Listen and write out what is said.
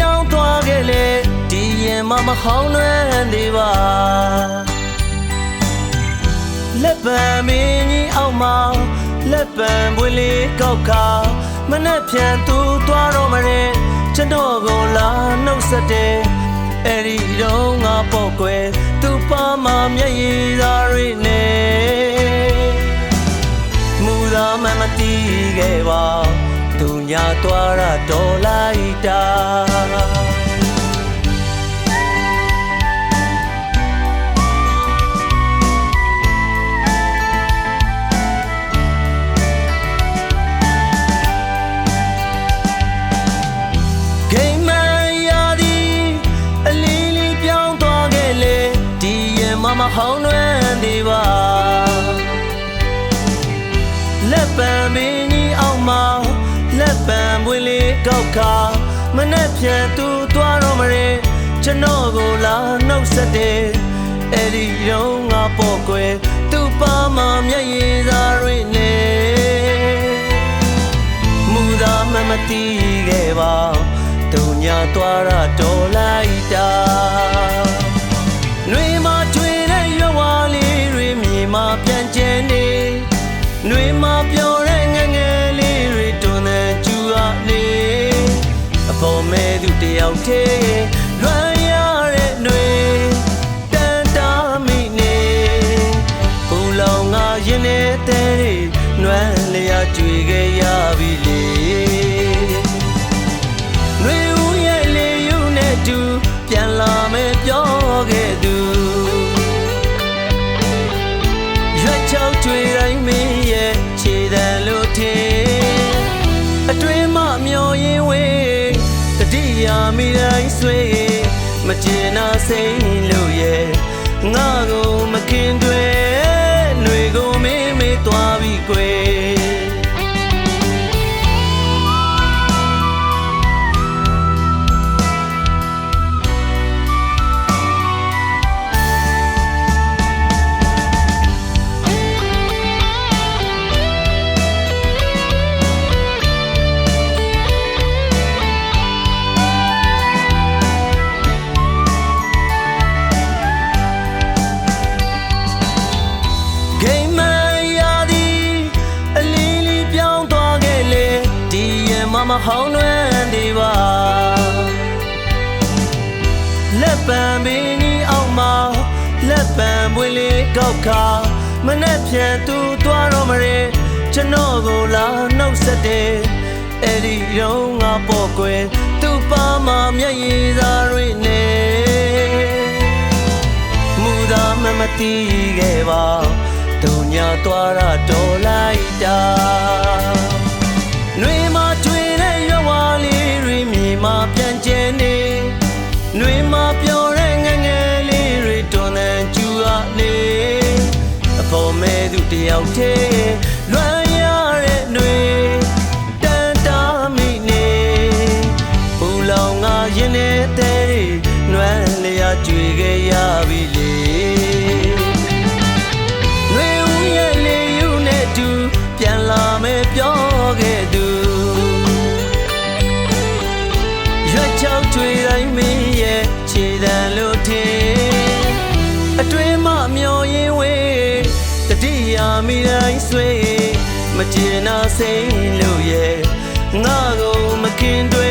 ပြောင်းသွားခဲ့လေဒီရင်မဟောင်းနှဲနေပါလက်ပံမင်းကြီးအောက်မှာလက်ပံပွင့်လေးကောက်ခါမနဲ့ပြန်သူသွားတော့မရင်ကျွန်တော်ကိုလာနှုတ်ဆက်တယ်အဲ့ဒီတော့ငါပေါ့ကွယ်သူပါမမျက်ရည်သားတွေနဲ့မူသာမမတီးခဲ့ပါသူညာသွားတာတော်လိုက်တာမဟောင်းနှဲနေပါလက်ပံမင်းကြီးအောက်မှာလက်ပံပွင့်လေးကောက်ခါမနဲ့ပြန်သူသွားတော့မရင်ကျွန်တော်ကိုလာနှုတ်ဆက်တယ်အဲ့ဒီတော့ငါပေါ့ကွယ်သူပါမမျက်ရည်သားတွေနဲ့မူသာမတီးခဲ့ပါသူညာသွားတာတော်လိုက်တာနှွေမကျွေပြန်ကျင်းနေနှွေမပြောတဲ့ငငယ်လေးတွေတွန်းတဲ့ကျူအားလေးအပေါ်မဲ့သူတယောက်တည်းလွမ်းရတဲ့နှွေတန်တာမိနေဘူးလောင်ငါရင်နေတဲ့နွမ်းလျာကြွေခဲ့ရပြီလေနှွေဦးရဲ့လေယူနဲ့တူပြန်လာမယ်ပြောခဲ့သူချောက်ကျွေတိုင်းမင်းရဲ့ခြေတံလို့ထင်အတွင်းမမျောရင်ဝေးတတိယမိတိုင်းဆွေးမကျေနာစိမ့်လို့ရဲ့ငါကိုမခင်တွေຫນွေကိုမင်းမေးသွားပြီကွယ်မဟောင်းနှဲနေပါလက်ပံမင်းကြီးအောက်မှာလက်ပံပွင့်လေးကောက်ခါမနဲ့ပြန်သူသွားတော့မရင်ကျွန်တော်ကိုလာနှုတ်ဆက်တယ်အဲ့ဒီတော့ငါပေါ့ကွယ်သူပါမမျက်ရည်သားတွေနဲ့မူသာမတီးခဲ့ပါသူညာသွားတာတော်လိုက်တာနှွေမကျွေပြန်ကျင်းနေနှွေမပြောတဲ့ငငယ်လေးတွေတွန်းတဲ့ကျူအားလေးအပေါ်မဲ့သူတယောက်တည်းလွမ်းရတဲ့နှွေတန်တာမိနေဘူးလောင်ငါရင်နေတဲ့နွမ်းလျာကြွေခဲ့ရပြီလေနှွေဦးရဲ့လေယူနဲ့တူပြန်လာမယ်ပြောခဲ့သူချောက်ကျွေတိုင်းမင်းရဲ့ခြေတံလို့ထင်အတွင်းမမျောရင်ဝေးတတိယမိတိုင်းဆွေးမကျေနာစိမ့်လို့ရဲ့ငါကိုမခင်တွေ